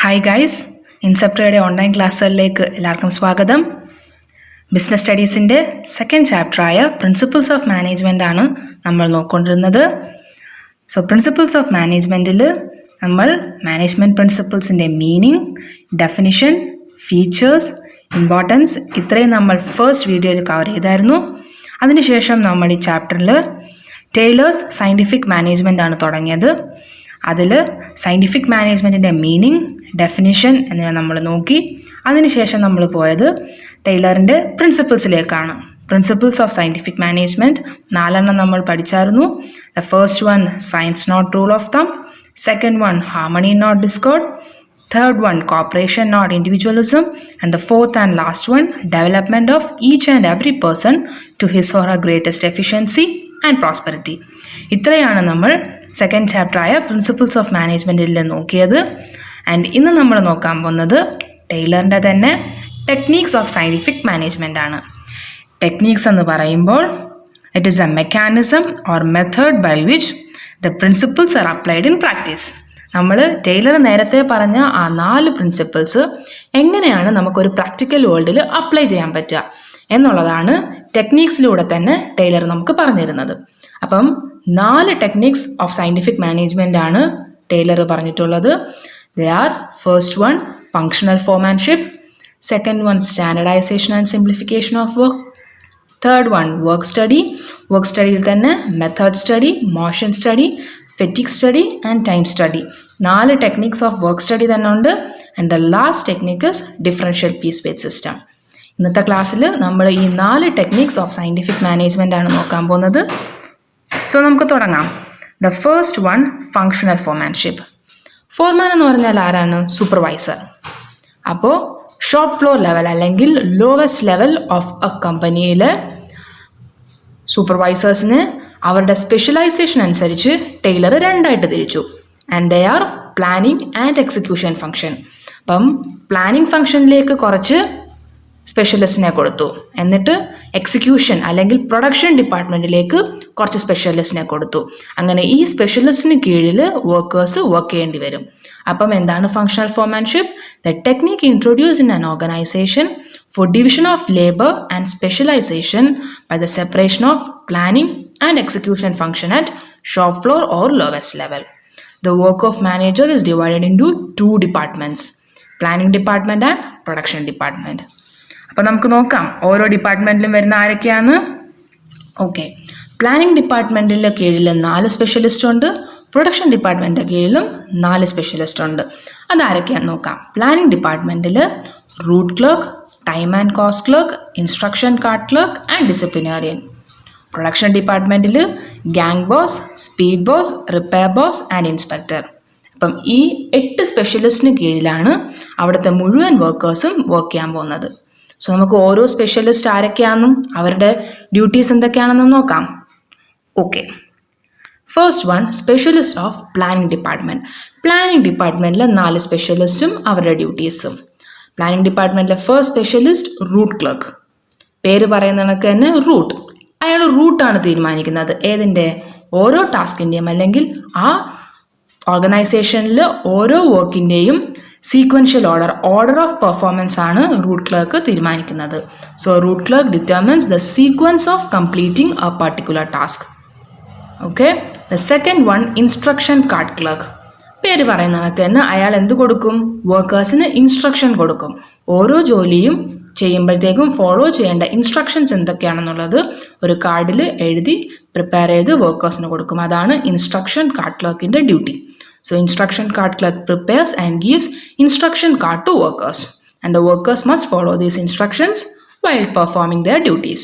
Hi guys, ഇൻസെപ്റ്റയുടെ online ക്ലാസ്സുകളിലേക്ക് എല്ലാവർക്കും സ്വാഗതം. ബിസിനസ് സ്റ്റഡീസിൻ്റെ സെക്കൻഡ് ചാപ്റ്ററായ പ്രിൻസിപ്പിൾസ് ഓഫ് മാനേജ്മെൻ്റ് ആണ് നമ്മൾ നോക്കിക്കൊണ്ടിരുന്നത്. സോ പ്രിൻസിപ്പിൾസ് ഓഫ് മാനേജ്മെൻറ്റിൽ നമ്മൾ മാനേജ്മെൻറ്റ് പ്രിൻസിപ്പിൾസിൻ്റെ മീനിങ്, ഡെഫിനിഷൻ, ഫീച്ചേഴ്സ്, ഇമ്പോർട്ടൻസ് ഇത്രയും നമ്മൾ ഫസ്റ്റ് വീഡിയോയിൽ കവർ ചെയ്തായിരുന്നു. അതിനുശേഷം നമ്മൾ ഈ ചാപ്റ്ററിൽ ടൈലേഴ്സ് സയൻറ്റിഫിക് മാനേജ്മെൻ്റ് ആണ് തുടങ്ങിയത്. അതിൽ സയൻറ്റിഫിക് മാനേജ്മെൻറ്റിൻ്റെ മീനിങ്, ഡെഫിനിഷൻ എന്നിവ നമ്മൾ നോക്കി. അതിനുശേഷം നമ്മൾ പോയത് ടൈലറിൻ്റെ പ്രിൻസിപ്പിൾസിലേക്കാണ്. പ്രിൻസിപ്പിൾസ് ഓഫ് സയൻറ്റിഫിക് മാനേജ്മെൻറ്റ് 4 നമ്മൾ പഠിച്ചായിരുന്നു. The first one science not rule of thumb, second one harmony not discord, third one cooperation not individualism, and the fourth and last one development of each and every person to his or her greatest efficiency and prosperity. ഇത്രയാണ് നമ്മൾ second ചാപ്റ്ററായ principles of മാനേജ്മെൻറ്റിൽ നോക്കിയത്. And ഇന്ന് നമ്മൾ നോക്കാൻ പോകുന്നത് ടൈലറിൻ്റെ തന്നെ ടെക്നീക്സ് ഓഫ് സയൻറ്റിഫിക് മാനേജ്മെൻ്റ് ആണ്. ടെക്നീക്സ് എന്ന് പറയുമ്പോൾ it is a mechanism or method by which the principles are applied in practice. നമ്മൾ ടൈലർ നേരത്തെ പറഞ്ഞ ആ 4 പ്രിൻസിപ്പിൾസ് എങ്ങനെയാണ് നമുക്കൊരു പ്രാക്ടിക്കൽ വേൾഡിൽ അപ്ലൈ ചെയ്യാൻ പറ്റുക എന്നുള്ളതാണ് ടെക്നീക്സിലൂടെ തന്നെ ടൈലർ നമുക്ക് പറഞ്ഞു തരുന്നത്. അപ്പം 4 ടെക്നിക്സ് ഓഫ് സയൻറ്റിഫിക് മാനേജ്മെൻ്റ് ആണ് ടൈലർ പറഞ്ഞിട്ടുള്ളത്. They are first one functional foremanship, second one standardisation and simplification of work, third one work study, work സ്റ്റഡിയിൽ തന്നെ method study, motion study, fatigue study and time study. 4 techniques of work study തന്നെ ഉണ്ട്. And the last technique is differential piece wage system. ഇന്നത്തെ ക്ലാസ്സിൽ നമ്മൾ ഈ 4 techniques of scientific management ആണ് നോക്കാൻ പോകുന്നത്. സോ നമുക്ക് തുടങ്ങാം. The first one functional foremanship. Foreman എന്ന് പറഞ്ഞാൽ ആരാണ്? സൂപ്പർവൈസർ. അപ്പോൾ ഷോപ്പ് ഫ്ലോർ ലെവൽ അല്ലെങ്കിൽ ലോവസ്റ്റ് ലെവൽ ഓഫ് എ കമ്പനിയിലെ സൂപ്പർവൈസേഴ്സിന് അവരുടെ സ്പെഷ്യലൈസേഷൻ അനുസരിച്ച് ടൈലർ 2ആയിട്ട് തിരിച്ചു. And they are planning and execution function. അപ്പം പ്ലാനിങ് ഫംഗ്ഷനിലേക്ക് കുറച്ച് സ്പെഷ്യലിസ്റ്റിനെ കൊടുത്തു. എന്നിട്ട് എക്സിക്യൂഷൻ അല്ലെങ്കിൽ പ്രൊഡക്ഷൻ ഡിപ്പാർട്ട്മെൻറ്റിലേക്ക് കുറച്ച് സ്പെഷ്യലിസ്റ്റിനെ കൊടുത്തു. അങ്ങനെ ഈ സ്പെഷ്യലിസ്റ്റിന് കീഴിൽ വർക്കേഴ്സ് വർക്ക് ചെയ്യേണ്ടി വരും. അപ്പം എന്താണ് functional foremanship? The technique introduce in an organisation for division of labour and specialisation by the separation of planning and execution function at shop floor or lowest level. The work of manager is divided into 2 departments, planning department and production department. അപ്പോൾ നമുക്ക് നോക്കാം ഓരോ ഡിപ്പാർട്ട്മെൻറ്റിലും വരുന്ന ആരൊക്കെയാണ്. Okay, planning ഡിപ്പാർട്ട്മെൻറ്റിൻ്റെ കീഴിൽ 4 specialist ഉണ്ട്. Production ഡിപ്പാർട്ട്മെൻറ്റിൻ്റെ കീഴിലും 4 specialist ഉണ്ട്. അതാരൊക്കെയാണെന്ന് നോക്കാം. പ്ലാനിങ് ഡിപ്പാർട്ട്മെൻറ്റിൽ route clerk, time and cost clerk, instruction card clerk and disciplinarian. Production ഡിപ്പാർട്ട്മെൻറ്റിൽ gang boss, speed boss, repair boss and inspector. അപ്പം ഈ 8 സ്പെഷ്യലിസ്റ്റിന് കീഴിലാണ് അവിടുത്തെ മുഴുവൻ വർക്കേഴ്സും വർക്ക് ചെയ്യാൻ പോകുന്നത്. സോ നമുക്ക് ഓരോ സ്പെഷ്യലിസ്റ്റ് ആരൊക്കെയാണെന്നും അവരുടെ ഡ്യൂട്ടീസ് എന്തൊക്കെയാണെന്നും നോക്കാം. Okay, first one specialist of planning department. Planning ഡിപ്പാർട്ട്മെൻറ്റിലെ 4 സ്പെഷ്യലിസ്റ്റും അവരുടെ ഡ്യൂട്ടീസും. പ്ലാനിങ് ഡിപ്പാർട്ട്മെൻറ്റിലെ ഫസ്റ്റ് സ്പെഷ്യലിസ്റ്റ് റൂട്ട് ക്ലർക്ക്. പേര് പറയുന്ന കണക്ക് തന്നെ റൂട്ട്. അയാൾ റൂട്ടാണ് തീരുമാനിക്കുന്നത്. ഏതിൻ്റെ? ഓരോ ടാസ്കിൻ്റെയും അല്ലെങ്കിൽ ആ ഓർഗനൈസേഷനിൽ ഓരോ വർക്കിൻ്റെയും സീക്വൻഷ്യൽ ഓർഡർ ഓഫ് പെർഫോമൻസ് ആണ് റൂട്ട് ക്ലർക്ക് തീരുമാനിക്കുന്നത്. So route clerk determines the sequence of completing a particular task. Okay, the second one instruction card clerk. പേര് പറയുന്ന കണക്ക് തന്നെ അയാൾ എന്ത് കൊടുക്കും? വർക്കേഴ്സിന് ഇൻസ്ട്രക്ഷൻ കൊടുക്കും. ഓരോ ജോലിയും ചെയ്യുമ്പോഴത്തേക്കും ഫോളോ ചെയ്യേണ്ട ഇൻസ്ട്രക്ഷൻസ് എന്തൊക്കെയാണെന്നുള്ളത് ഒരു കാർഡിൽ എഴുതി പ്രിപ്പയർ ചെയ്ത് വർക്കേഴ്സിന് കൊടുക്കും. അതാണ് ഇൻസ്ട്രക്ഷൻ കാർഡ് ക്ലർക്കിൻ്റെ duty. So instruction card clerk prepares and gives instruction card to workers, and the workers must follow these instructions while performing their duties.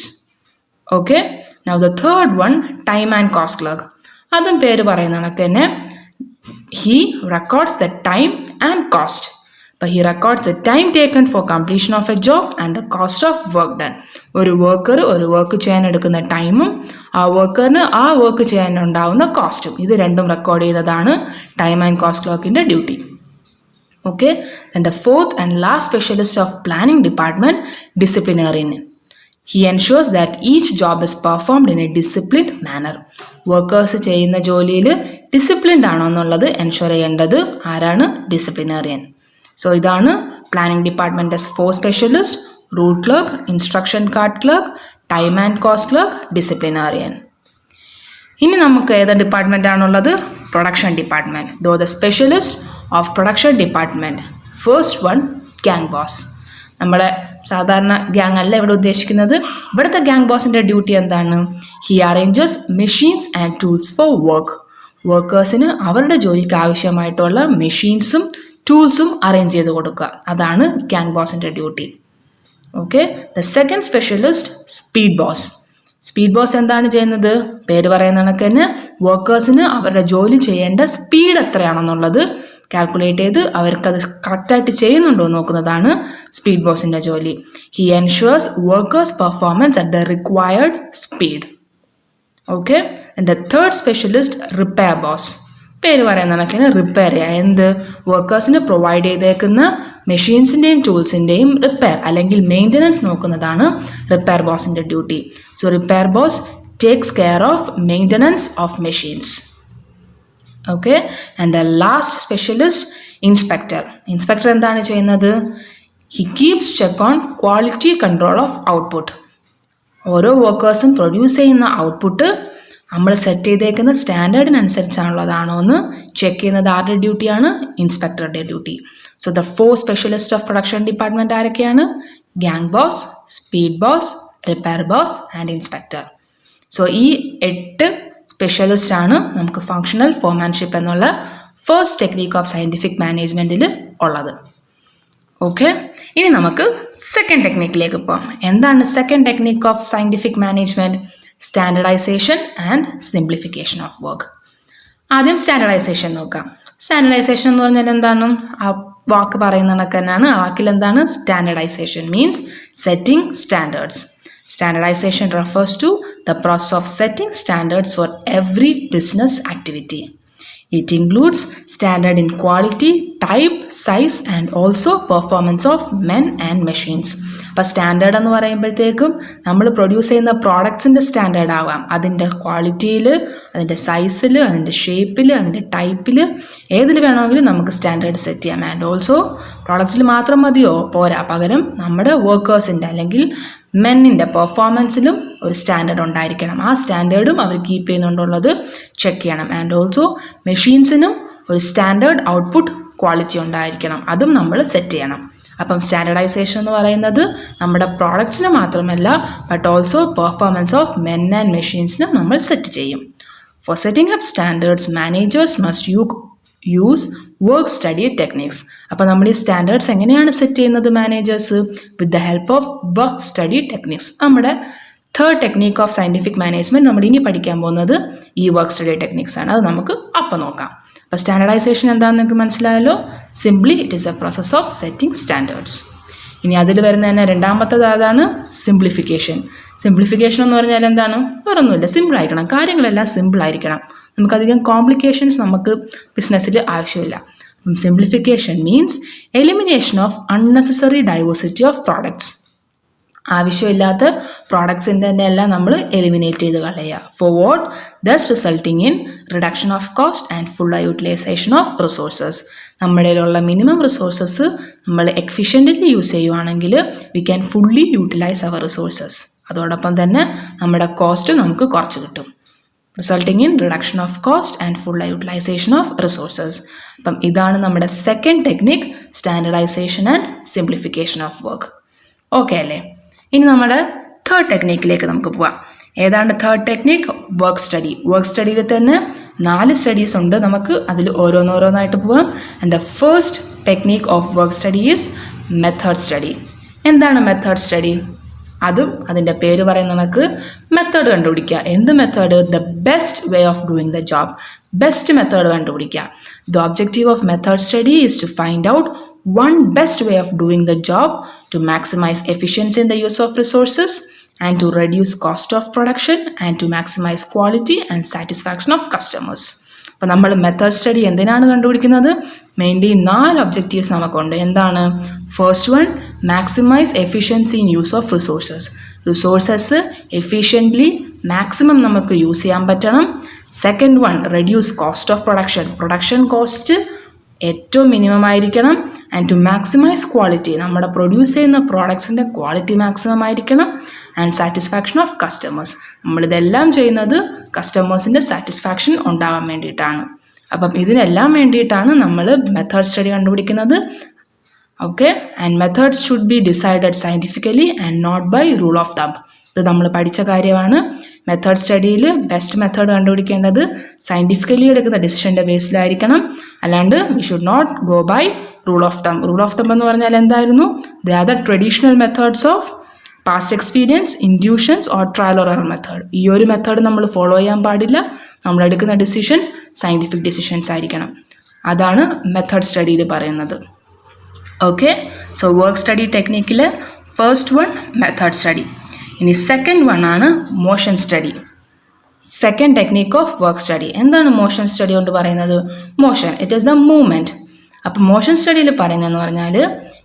Okay, now the third one, time and cost clerk. അതും പേര് പറയുന്ന കണക്ക് തന്നെ he records the time and cost. But he records the time taken for completion of a job and the cost of work done. ഒരു work ചെയ്യാൻ എടുക്കുന്ന ടൈമും ആ വർക്കറിന് ആ വർക്ക് ചെയ്യാൻ ഉണ്ടാവുന്ന കോസ്റ്റും, ഇത് രണ്ടും റെക്കോർഡ് ചെയ്തതാണ് ടൈം ആൻഡ് കോസ്റ്റ് ക്ലർക്കിൻ്റെ duty. Okay, and the fourth and last specialist of planning department disciplinarian. He ensures that each job is performed in a disciplined manner. വർക്കേഴ്സ് ചെയ്യുന്ന ജോലിയിൽ ഡിസിപ്ലിൻഡ് ആണോ എന്നുള്ളത് എൻഷുർ ചെയ്യേണ്ടത് ആരാണ്? ഡിസിപ്ലിനേറിയൻ. സോ ഇതാണ് planning department 4 specialist: route clerk, instruction card clerk, time and cost clerk, disciplinarian. ഇനി നമുക്ക് ഏത് ഡിപ്പാർട്ട്മെൻ്റ് ആണുള്ളത്? Production department. The specialist of production department. First one, gang boss. നമ്മുടെ സാധാരണ ഗ്യാങ് അല്ല ഇവിടെ ഉദ്ദേശിക്കുന്നത്. ഇവിടുത്തെ ഗ്യാങ് ബോസിൻ്റെ ഡ്യൂട്ടി എന്താണ്? He arranges machines and tools for work. വർക്കേഴ്സിന് അവരുടെ ജോലിക്ക് ആവശ്യമായിട്ടുള്ള മെഷീൻസും ടൂൾസും അറേഞ്ച് ചെയ്ത് കൊടുക്കുക. അതാണ് ഗ്യാങ് ബോസിൻ്റെ duty. Okay. The second specialist, speed boss. Speed boss എന്താണ് ചെയ്യുന്നത്? പേര് പറയുന്ന കണക്ക് തന്നെ വർക്കേഴ്സിന് അവരുടെ ജോലി ചെയ്യേണ്ട സ്പീഡ് എത്രയാണെന്നുള്ളത് കാൽക്കുലേറ്റ് ചെയ്ത് അവർക്കത് കറക്റ്റായിട്ട് ചെയ്യുന്നുണ്ടോ എന്ന് നോക്കുന്നതാണ് സ്പീഡ് ബോസിൻ്റെ ജോലി. He ensures workers performance at the required speed. Okay. And the third specialist, repair boss. പേര് പറയുന്ന കണക്കിന് റിപ്പയർ ചെയ്യുക. എന്ത്? വർക്കേഴ്സിന് പ്രൊവൈഡ് ചെയ്തേക്കുന്ന മെഷീൻസിൻ്റെയും ടൂൾസിൻ്റെയും റിപ്പയർ അല്ലെങ്കിൽ മെയിൻ്റനൻസ് നോക്കുന്നതാണ് റിപ്പയർ ബോസിൻ്റെ duty. So repair boss takes care of maintenance of machines. Okay. And the last specialist, inspector. Inspector എന്താണ് ചെയ്യുന്നത്? He keeps check on quality control of output. ഓരോ വർക്കേഴ്സും പ്രൊഡ്യൂസ് ചെയ്യുന്ന ഔട്ട്പുട്ട് നമ്മൾ സെറ്റ് ചെയ്തേക്കുന്ന സ്റ്റാൻഡേർഡിനനുസരിച്ചാണുള്ളതാണോ എന്ന് ചെക്ക് ചെയ്യുന്നത് ആരുടെ ഡ്യൂട്ടിയാണ്? ഇൻസ്പെക്ടറുടെ duty. So the 4 specialist of production department ആരൊക്കെയാണ്? Gang boss, speed boss, repair boss and inspector. So ഈ 8 സ്പെഷ്യലിസ്റ്റ് ആണ് നമുക്ക് ഫങ്ഷണൽ ഫോർമാൻഷിപ്പ് എന്നുള്ള ഫസ്റ്റ് ടെക്നിക്ക് ഓഫ് സയൻറ്റിഫിക് മാനേജ്മെൻറ്റിൽ ഉള്ളത്. ഓക്കെ. ഇനി നമുക്ക് സെക്കൻഡ് ടെക്നിക്കിലേക്ക് പോകാം. എന്താണ് second technique of scientific management? Standardisation and simplification of work. ആദ്യം സ്റ്റാൻഡർഡൈസേഷൻ നോക്കാം. സ്റ്റാൻഡർഡൈസേഷൻ എന്ന് പറഞ്ഞാൽ എന്താണ്? ആ വാക്ക് പറയുന്ന കണക്ക് തന്നെയാണ്. ആ വാക്കിൽ എന്താണ്? Standardisation means setting standards. Standardization refers to the process of setting standards for every business activity. It includes standard in quality, type, size and also performance of men and machines. അപ്പോൾ സ്റ്റാൻഡേർഡ് എന്ന് പറയുമ്പോഴത്തേക്കും നമ്മൾ produce ചെയ്യുന്ന പ്രോഡക്ട്സിൻ്റെ standard ആവാം. അതിൻ്റെ ക്വാളിറ്റിയിൽ, അതിൻ്റെ സൈസിൽ, അതിൻ്റെ ഷേപ്പിൽ, അതിൻ്റെ ടൈപ്പിൽ, ഏതിൽ വേണമെങ്കിലും നമുക്ക് സ്റ്റാൻഡേർഡ് സെറ്റ് ചെയ്യാം. ആൻഡ് ഓൾസോ പ്രോഡക്റ്റിൽ മാത്രം മതിയോ? പോരാ. പകരം നമ്മുടെ വർക്കേഴ്സിൻ്റെ അല്ലെങ്കിൽ മെന്നിൻ്റെ പെർഫോമൻസിലും ഒരു സ്റ്റാൻഡേർഡ് ഉണ്ടായിരിക്കണം. ആ സ്റ്റാൻഡേർഡും അവർ കീപ്പ് ചെയ്യുന്നുണ്ടുള്ളത് ചെക്ക് ചെയ്യണം. ആൻഡ് ഓൾസോ മെഷീൻസിനും ഒരു സ്റ്റാൻഡേർഡ് ഔട്ട്പുട്ട് ക്വാളിറ്റി ഉണ്ടായിരിക്കണം. അതും നമ്മൾ സെറ്റ് ചെയ്യണം. അപ്പം സ്റ്റാൻഡർഡൈസേഷൻ എന്ന് പറയുന്നത് നമ്മുടെ പ്രോഡക്ട്സിന് മാത്രമല്ല but also performance of men and മെഷീൻസിനും നമ്മൾ സെറ്റ് ചെയ്യും. For setting up standards managers must use work study techniques. അപ്പോൾ നമ്മൾ ഈ സ്റ്റാൻഡേർഡ്സ് എങ്ങനെയാണ് സെറ്റ് ചെയ്യുന്നത്? Managers with the help of work study techniques. നമ്മുടെ third technique of scientific management നമ്മൾ ഇനി പഠിക്കാൻ പോകുന്നത് ഈ വർക്ക് സ്റ്റഡി ടെക്നിക്സ് ആണ്. അത് നമുക്ക് അപ്പം നോക്കാം. അപ്പോൾ സ്റ്റാൻഡർഡൈസേഷൻ എന്താണെന്ന് നിങ്ങൾക്ക് മനസ്സിലായല്ലോ. Simply it is A process of setting standards. ഇനി അതിൽ വരുന്ന തന്നെ രണ്ടാമത്തത് അതാണ് സിംപ്ലിഫിക്കേഷൻ. സിംപ്ലിഫിക്കേഷൻ എന്ന് പറഞ്ഞാൽ എന്താണ്? വേറൊന്നുമില്ല, സിമ്പിളായിരിക്കണം. കാര്യങ്ങളെല്ലാം സിമ്പിളായിരിക്കണം. നമുക്കധികം കോംപ്ലിക്കേഷൻസ് നമുക്ക് ബിസിനസ്സിൽ ആവശ്യമില്ല. Simplification means elimination of unnecessary diversity of products. ആവശ്യമില്ലാത്ത പ്രോഡക്ട്സിൻ്റെ തന്നെ എല്ലാം നമ്മൾ എലിമിനേറ്റ് ചെയ്ത് കളയുക. For what? Thus resulting in reduction of cost and full utilisation of resources. നമ്മുടെ കയ്യിലുള്ള മിനിമം റിസോഴ്സസ് നമ്മൾ എഫിഷ്യൻ്റ്ലി യൂസ് ചെയ്യുവാണെങ്കിൽ we can fully utilise our resources. അതോടൊപ്പം തന്നെ നമ്മുടെ കോസ്റ്റ് നമുക്ക് കുറച്ച് കിട്ടും. Resulting in reduction of cost and full utilisation of resources. അപ്പം ഇതാണ് നമ്മുടെ second technique, standardisation and simplification of work. Okay അല്ലേ? ഇനി നമ്മുടെ തേർഡ് ടെക്നിക്കിലേക്ക് നമുക്ക് പോവാം. ഏതാണ് third technique? Work study. Work സ്റ്റഡിയിൽ തന്നെ 4 സ്റ്റഡീസ് ഉണ്ട്. നമുക്ക് അതിൽ ഓരോന്നോരോന്നായിട്ട് പോവാം. And the first technique of work study is method study. എന്താണ് മെത്തേഡ് സ്റ്റഡി? അതും അതിൻ്റെ പേര് പറയുന്ന നമുക്ക് മെത്തേഡ് കണ്ടുപിടിക്കുക. എന്ത് method? The best way of doing the job. Best method കണ്ടുപിടിക്കുക. The objective of method study is to find out one best way of doing the job to maximize efficiency in the use of resources and to reduce cost of production and to maximize quality and satisfaction of customers. അപ്പോൾ നമ്മൾ method study എന്തിനാണ് കണ്ടുപിടിക്കുന്നത്? Mainly 4 objectives നമുക്കുണ്ട്. എന്താണ്? First one, maximise efficiency in use of resources. Resources efficiently maximum നമുക്ക് use ചെയ്യാൻ പറ്റണം. Second one, reduce cost of production. Production cost ഏറ്റവും മിനിമം ആയിരിക്കണം. ആൻഡ് ടു മാക്സിമൈസ് ക്വാളിറ്റി, നമ്മുടെ പ്രൊഡ്യൂസ് ചെയ്യുന്ന പ്രോഡക്ട്സിൻ്റെ ക്വാളിറ്റി മാക്സിമം ആയിരിക്കണം. ആൻഡ് സാറ്റിസ്ഫാക്ഷൻ ഓഫ് കസ്റ്റമേഴ്സ്, നമ്മളിതെല്ലാം ചെയ്യുന്നത് കസ്റ്റമേഴ്സിൻ്റെ സാറ്റിസ്ഫാക്ഷൻ ഉണ്ടാവാൻ വേണ്ടിയിട്ടാണ്. അപ്പം ഇതിനെല്ലാം വേണ്ടിയിട്ടാണ് നമ്മൾ മെത്തേഡ് സ്റ്റഡി കണ്ടുപിടിക്കുന്നത്. Okay, and methods should be decided scientifically and not by rule of thumb. ഇത് നമ്മൾ പഠിച്ച കാര്യമാണ്. മെത്തേഡ് സ്റ്റഡിയിൽ ബെസ്റ്റ് മെത്തേഡ് കണ്ടുപിടിക്കേണ്ടത് സയൻറ്റിഫിക്കലി എടുക്കുന്ന ഡിസിഷൻ്റെ ബേസിലായിരിക്കണം. അല്ലാണ്ട് we should not go by rule of thumb. Rule of thumb എന്ന് പറഞ്ഞാൽ എന്തായിരുന്നു? The are the traditional methods of past experience, intuitions or trial or error method. ഈ ഒരു മെത്തേഡ് നമ്മൾ ഫോളോ ചെയ്യാൻ പാടില്ല. നമ്മൾ എടുക്കുന്ന ഡിസിഷൻസ് സയൻറ്റിഫിക് ഡിസിഷൻസ് ആയിരിക്കണം. അതാണ് മെത്തേഡ് സ്റ്റഡിയിൽ പറയുന്നത്. ഓക്കെ, സോ വർക്ക് സ്റ്റഡി ടെക്നിക്കിൽ ഫസ്റ്റ് വൺ മെത്തേഡ് സ്റ്റഡി. ഇനി സെക്കൻഡ് വൺ ആണ് motion study. Second technique of work study. എന്താണ് മോഷൻ സ്റ്റഡി കൊണ്ട് പറയുന്നത്? Motion, it is the movement. അപ്പം മോഷൻ സ്റ്റഡിയിൽ പറയുന്നതെന്ന് പറഞ്ഞാൽ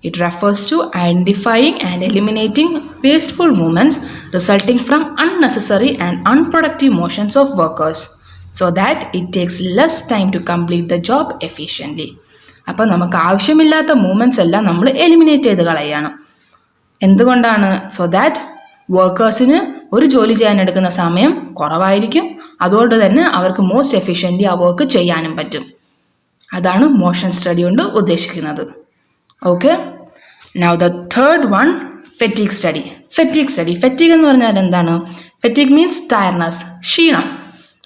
it refers to identifying and eliminating wasteful movements resulting from unnecessary and unproductive motions of workers so that it takes less time to complete the job efficiently. അപ്പോൾ നമുക്ക് ആവശ്യമില്ലാത്ത movements എല്ലാം നമ്മൾ eliminate ചെയ്ത് കളയുകയാണ്. എന്തുകൊണ്ടാണ്? സോ ദാറ്റ് വർക്കേഴ്സിന് ഒരു ജോലി ചെയ്യാൻ എടുക്കുന്ന സമയം കുറവായിരിക്കും. അതുകൊണ്ട് തന്നെ അവർക്ക് മോസ്റ്റ് എഫിഷ്യൻ്റ്ലി ആ വർക്ക് ചെയ്യാനും പറ്റും. അതാണ് മോഷൻ സ്റ്റഡി കൊണ്ട് ഉദ്ദേശിക്കുന്നത്. Okay, now the third one fatigue study. Fatigue study, fatigue എന്ന് പറഞ്ഞാൽ എന്താണ്? ഫെറ്റീഗ് മീൻസ് ടയർനെസ്, ക്ഷീണം.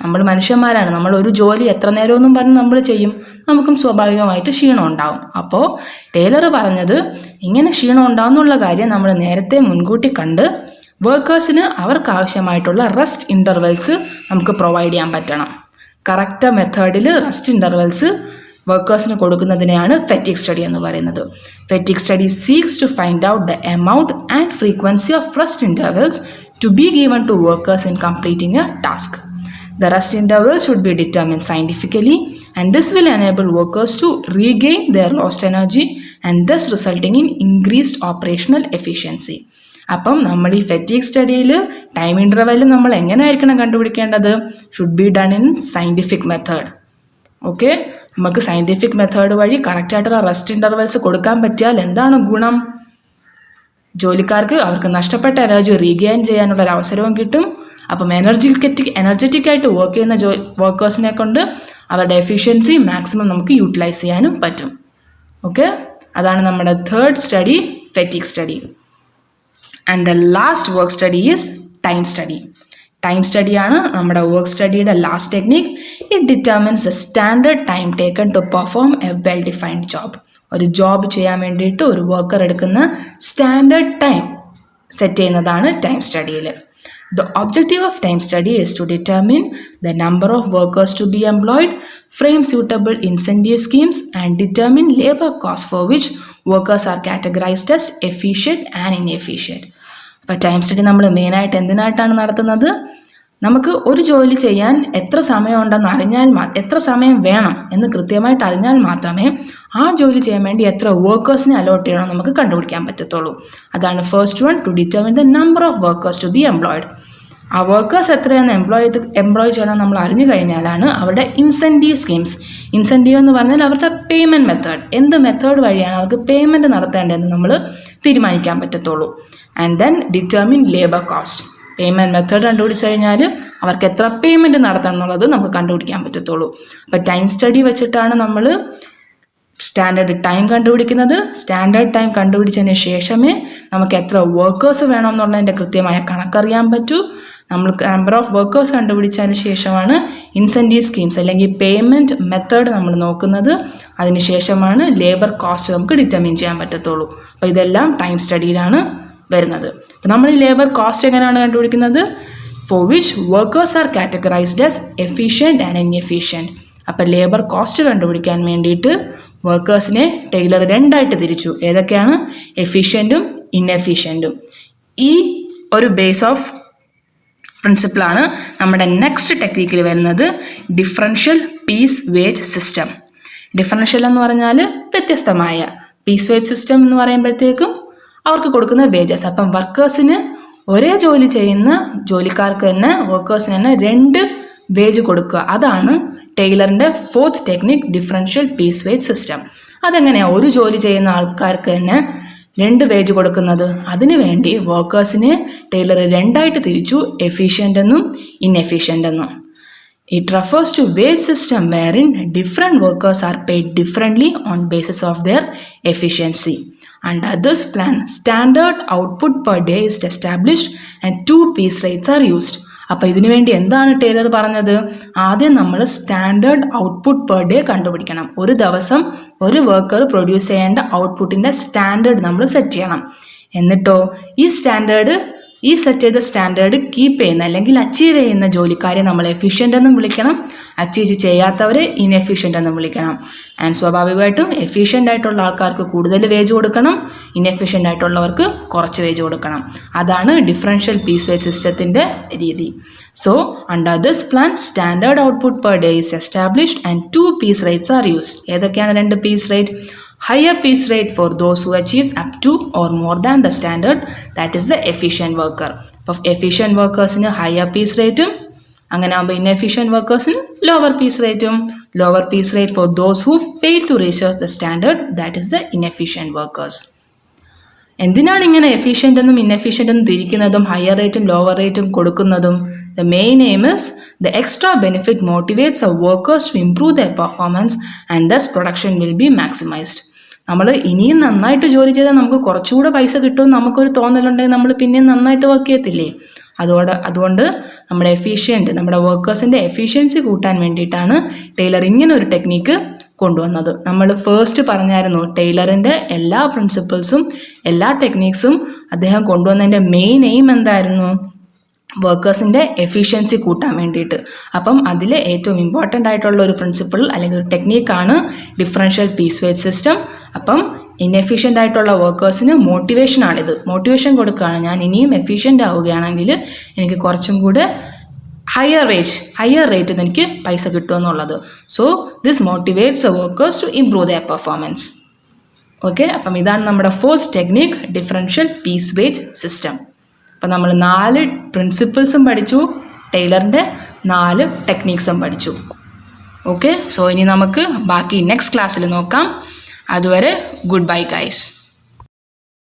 നമ്മൾ മനുഷ്യന്മാരാണ്, നമ്മൾ ഒരു ജോലി എത്ര നേരമൊന്നും പറഞ്ഞ് നമ്മൾ ചെയ്യും, നമുക്കും സ്വാഭാവികമായിട്ട് ക്ഷീണം ഉണ്ടാവും. അപ്പോൾ ടൈലർ പറഞ്ഞത് ഇങ്ങനെ ക്ഷീണം ഉണ്ടാവുന്നുള്ള കാര്യം നമ്മൾ നേരത്തെ മുൻകൂട്ടി കണ്ട് വർക്കേഴ്സിന് അവർക്ക് ആവശ്യമായിട്ടുള്ള റെസ്റ്റ് ഇൻ്റർവെൽസ് നമുക്ക് പ്രൊവൈഡ് ചെയ്യാൻ പറ്റണം. കറക്റ്റ് മെത്തേഡിൽ റെസ്റ്റ് ഇൻ്റർവെൽസ് വർക്കേഴ്സിന് കൊടുക്കുന്നതിനെയാണ് ഫെറ്റീഗ് സ്റ്റഡി എന്ന് പറയുന്നത്. Fatigue study seeks to find out the amount and frequency of rest intervals to be given to workers in completing a task. The rest intervals should be determined scientifically, and this will enable workers to regain their lost energy and thus resulting in increased operational efficiency. അപ്പം നമ്മൾ ഈ fatigue സ്റ്റഡിയിൽ time ഇൻ്റർവെല്ലും നമ്മൾ എങ്ങനെയായിരിക്കണം കണ്ടുപിടിക്കേണ്ടത്? Should be done in scientific method. Okay, നമുക്ക് scientific method വഴി കറക്റ്റായിട്ടുള്ള rest intervals കൊടുക്കാൻ പറ്റിയാൽ എന്താണ് ഗുണം? ജോലിക്കാർക്ക് അവർക്ക് നഷ്ടപ്പെട്ട എനർജി റീഗെയിൻ ചെയ്യാനുള്ള ഒരു അവസരവും കിട്ടും. അപ്പം എനർജറ്റിക് ആയിട്ട് വർക്ക് ചെയ്യുന്ന വർക്കേഴ്സിനെ കൊണ്ട് അവരുടെ എഫിഷ്യൻസി മാക്സിമം നമുക്ക് യൂട്ടിലൈസ് ചെയ്യാനും പറ്റും. ഓക്കെ, അതാണ് നമ്മുടെ third study, fatigue study. And the last work study is time study. Time സ്റ്റഡിയാണ് നമ്മുടെ വർക്ക് സ്റ്റഡിയുടെ last technique. It determines the standard time taken to perform a well defined job. ഒരു job ചെയ്യാൻ വേണ്ടിയിട്ട് ഒരു വർക്കർ എടുക്കുന്ന സ്റ്റാൻഡേർഡ് ടൈം സെറ്റ് ചെയ്യുന്നതാണ് time സ്റ്റഡിയിൽ. The objective of time study is to determine the number of workers to be employed, frame suitable incentive schemes, and determine labor costs for which workers are categorized as efficient and inefficient. അപ്പോൾ time study നമ്മൾ മെയിനായിട്ട് എന്തിനായിട്ടാണ് നടത്തുന്നത്? നമുക്ക് ഒരു ജോലി ചെയ്യാൻ എത്ര സമയം ഉണ്ടെന്ന് അറിഞ്ഞാൽ എത്ര സമയം വേണം എന്ന് കൃത്യമായിട്ട് അറിഞ്ഞാൽ മാത്രമേ ആ ജോലി ചെയ്യാൻ വേണ്ടി എത്ര വർക്കേഴ്സിനെ അലോട്ട് ചെയ്യണം നമുക്ക് കണ്ടുപിടിക്കാൻ പറ്റത്തുള്ളൂ. അതാണ് first one, to determine the number of workers to be employed. ആ വർക്കേഴ്സ് എത്രയാണ് എംപ്ലോയ് ചെയ്യണം നമ്മൾ അറിഞ്ഞു കഴിഞ്ഞാലാണ് അവരുടെ ഇൻസെൻറ്റീവ് സ്കീംസ്. ഇൻസെൻറ്റീവ് എന്ന് പറഞ്ഞാൽ അവരുടെ പേയ്മെൻറ്റ് മെത്തേഡ്, എന്ത് മെത്തേഡ് വഴിയാണ് അവർക്ക് പേയ്മെൻറ്റ് നടത്തേണ്ടതെന്ന് നമ്മൾ തീരുമാനിക്കാൻ പറ്റത്തുള്ളൂ. And then determine labour cost. Payment method കണ്ടുപിടിച്ച് കഴിഞ്ഞാൽ അവർക്ക് എത്ര പേയ്മെൻറ്റ് നടത്തണം എന്നുള്ളത് നമുക്ക് കണ്ടുപിടിക്കാൻ പറ്റത്തുള്ളൂ. അപ്പോൾ ടൈം സ്റ്റഡി വെച്ചിട്ടാണ് നമ്മൾ സ്റ്റാൻഡേർഡ് ടൈം കണ്ടുപിടിക്കുന്നത്. സ്റ്റാൻഡേർഡ് ടൈം കണ്ടുപിടിച്ചതിന് ശേഷമേ നമുക്ക് എത്ര വർക്കേഴ്സ് വേണം എന്നുള്ളതിൻ്റെ കൃത്യമായ കണക്കറിയാൻ പറ്റൂ. നമ്മൾ നമ്പർ ഓഫ് വർക്കേഴ്സ് കണ്ടുപിടിച്ചതിന് ശേഷമാണ് ഇൻസെൻറ്റീവ് സ്കീംസ് അല്ലെങ്കിൽ പേയ്മെൻറ്റ് മെത്തേഡ് നമ്മൾ നോക്കുന്നത്. അതിന് ശേഷമാണ് ലേബർ കോസ്റ്റ് നമുക്ക് ഡിറ്റർമിൻ ചെയ്യാൻ പറ്റത്തുള്ളൂ. അപ്പോൾ ഇതെല്ലാം ടൈം സ്റ്റഡിയിലാണ് വരുന്നത്. അപ്പോൾ നമ്മൾ ഈ ലേബർ കോസ്റ്റ് എങ്ങനെയാണ് കണ്ടുപിടിക്കുന്നത്? For which workers are categorised as efficient and inefficient. അപ്പോൾ ലേബർ കോസ്റ്റ് കണ്ടുപിടിക്കാൻ വേണ്ടിയിട്ട് വർക്കേഴ്സിനെ ടൈലർ രണ്ടായിട്ട് തിരിച്ചു. ഏതൊക്കെയാണ്? എഫിഷ്യൻറ്റും ഇൻഎഫിഷ്യൻറ്റും. ഈ ഒരു ബേസ് ഓഫ് പ്രിൻസിപ്പിളാണ് നമ്മുടെ നെക്സ്റ്റ് ടെക്നിക്കിൽ വരുന്നത്, differential piece wage system. Differential എന്ന് പറഞ്ഞാൽ വ്യത്യസ്തമായ, പീസ് വേജ് സിസ്റ്റം എന്ന് പറയുമ്പോഴത്തേക്കും അവർക്ക് കൊടുക്കുന്ന വേജസ്. അപ്പം വർക്കേഴ്സിന് ഒരേ ജോലി ചെയ്യുന്ന ജോലിക്കാർക്ക് തന്നെ, വർക്കേഴ്സിന് തന്നെ 2 വേജ് കൊടുക്കുക. അതാണ് ടൈലറിൻ്റെ fourth technique, differential piece wage system. അതെങ്ങനെയാണ് ഒരു ജോലി ചെയ്യുന്ന ആൾക്കാർക്ക് തന്നെ 2 വേജ് കൊടുക്കുന്നത്? അതിനുവേണ്ടി വർക്കേഴ്സിനെ ടൈലർ 2ആയിട്ട് തിരിച്ചു, എഫിഷ്യൻ്റ് എന്നും ഇൻഎഫിഷ്യൻ്റ് എന്നും. It refers to wage system wherein different workers are paid differently on basis of their efficiency. Under this plan, standard output per day is established and 2 piece rates are used. അപ്പോൾ ഇതിനു വേണ്ടി എന്താണ് Taylor പറഞ്ഞത്? ആദ്യം നമ്മൾ standard output per day കണ്ടുപിടിക്കണം. ഒരു ദിവസം ഒരു വർക്കർ പ്രൊഡ്യൂസ് ചെയ്യേണ്ട ഔട്ട്പുട്ടിൻ്റെ സ്റ്റാൻഡേർഡ് നമ്മൾ സെറ്റ് ചെയ്യണം. എന്നിട്ടോ ഈ സെറ്റ് ചെയ്ത സ്റ്റാൻഡേർഡ് കീപ്പ് ചെയ്യുന്ന അല്ലെങ്കിൽ അച്ചീവ് ചെയ്യുന്ന ജോലിക്കാരെ നമ്മൾ എഫിഷ്യൻ്റ് എന്നും വിളിക്കണം, അച്ചീവ് ചെയ്യാത്തവരെ ഇൻഎഫിഷ്യൻ്റ് എന്നും വിളിക്കണം. ആൻഡ് സ്വാഭാവികമായിട്ടും എഫിഷ്യൻ്റ് ആയിട്ടുള്ള ആൾക്കാർക്ക് കൂടുതൽ വേജ് കൊടുക്കണം, ഇൻഎഫിഷ്യൻ്റ് ആയിട്ടുള്ളവർക്ക് കുറച്ച് വേജ് കൊടുക്കണം. അതാണ് ഡിഫറൻഷ്യൽ പീസ് വേജ് സിസ്റ്റത്തിൻ്റെ രീതി. So under this plan standard output per day is established and 2 piece rates are used. ഏതൊക്കെയാണ് 2 piece rate? Higher piece rate for those who achieves up to or more than the standard, that is the efficient worker. അപ്പോൾ efficient workersന് higher piece rateും അങ്ങനെ ആകുമ്പോൾ inefficient workersന് lower piece rateും. Lower piece rate for those who fail to reach the standard, that is the inefficient workers. എന്തിനാണ് ഇങ്ങനെ efficient എന്നും inefficient എന്നും തിരിക്കുന്നതും higher റേറ്റും lower റേറ്റും കൊടുക്കുന്നതും? The main aim is the extra benefit motivates a workers to improve their performance and thus production will be maximised. നമ്മൾ ഇനിയും നന്നായിട്ട് ജോലി ചെയ്താൽ നമുക്ക് കുറച്ചുകൂടെ പൈസ കിട്ടുമെന്ന് നമുക്കൊരു തോന്നലുണ്ടെങ്കിൽ നമ്മൾ പിന്നെയും നന്നായിട്ട് വർക്ക് ചെയ്യത്തില്ലേ? അതുകൊണ്ട് നമ്മുടെ വർക്കേഴ്സിൻ്റെ എഫിഷ്യൻസി കൂട്ടാൻ വേണ്ടിയിട്ടാണ് ടൈലർ ഇങ്ങനെ ഒരു ടെക്നിക്ക് കൊണ്ടുവന്നത്. നമ്മൾ ഫസ്റ്റ് പറഞ്ഞായിരുന്നു ടൈലറിൻ്റെ എല്ലാ പ്രിൻസിപ്പിൾസും എല്ലാ ടെക്നിക്സും അദ്ദേഹം കൊണ്ടുവന്നതിൻ്റെ മെയിൻ എയിം എന്തായിരുന്നു? വർക്കേഴ്സിൻ്റെ എഫിഷ്യൻസി കൂട്ടാൻ വേണ്ടിയിട്ട്. അപ്പം അതിൽ ഏറ്റവും ഇമ്പോർട്ടൻ്റ് ആയിട്ടുള്ള ഒരു പ്രിൻസിപ്പിൾ അല്ലെങ്കിൽ ഒരു ടെക്നിക്കാണ് ഡിഫറൻഷ്യൽ പീസ് വേജ് സിസ്റ്റം. അപ്പം ഇൻഎഫിഷ്യൻ്റ് ആയിട്ടുള്ള വർക്കേഴ്സിന് മോട്ടിവേഷനാണിത്. മോട്ടിവേഷൻ കൊടുക്കുകയാണ്, ഞാൻ ഇനിയും എഫിഷ്യൻ്റ് ആവുകയാണെങ്കിൽ എനിക്ക് കുറച്ചും കൂടെ ഹയർ റേറ്റിൽ എനിക്ക് പൈസ കിട്ടുമെന്നുള്ളത്. So this motivates a workers to improve their performance. Okay, അപ്പം ഇതാണ് നമ്മുടെ fourth technique, differential piece wage system. അപ്പം നമ്മൾ 4 പ്രിൻസിപ്പിൾസും പഠിച്ചു, ടൈലറിൻ്റെ 4 ടെക്നിക്സും പഠിച്ചു. ഓക്കെ, സോ ഇനി നമുക്ക് ബാക്കി നെക്സ്റ്റ് ക്ലാസ്സിൽ നോക്കാം. അതുവരെ ഗുഡ് ബൈ ഗൈസ്.